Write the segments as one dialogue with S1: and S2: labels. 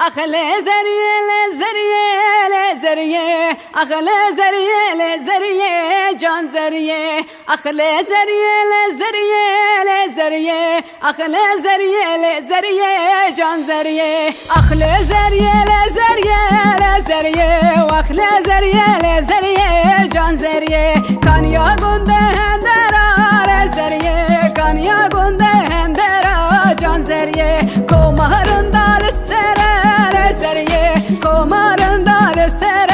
S1: أخلي زرية لزرية لزرية أخلي زرية لزرية جان زرية أخلي زرية لزرية لزرية أخلي زرية لزرية جان زرية أخلي زرية لزرية لزرية وأخلي زرية لزرية جان زرية كان يا قنده هندرا لزرية كان يا قنده هندرا جان زرية كومهرن دال السرة کومارن دال سر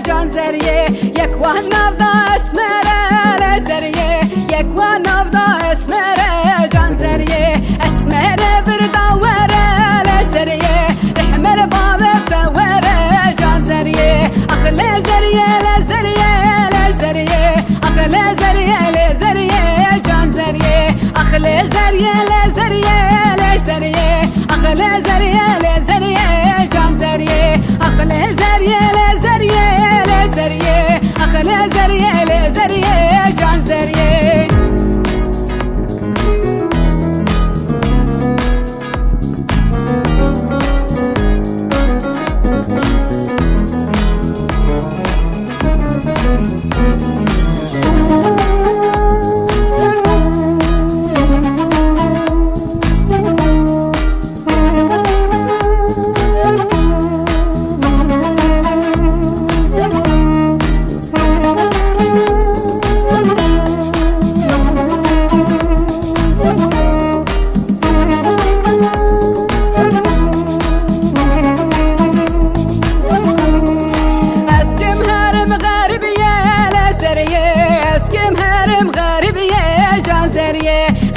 S1: جان زریه یک و نفدا اسمره لزریه یک و نفدا اسمره جان زریه اسمره برداوره لزریه رحمر بابه دوره جان زریه اخل زریه لزریه لزریه اخل زریه لزریه جان زریه اخل زریه لزریه لزریه اخل زریه لزریه جان زریه أخل زرية لزرية لزرية أخل زرية لزرية جان زرية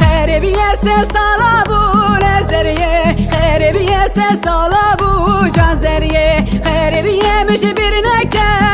S1: خربیه سالا بو لزریه خربیه سالا بو جان زریه خربیه میشه بیر نکه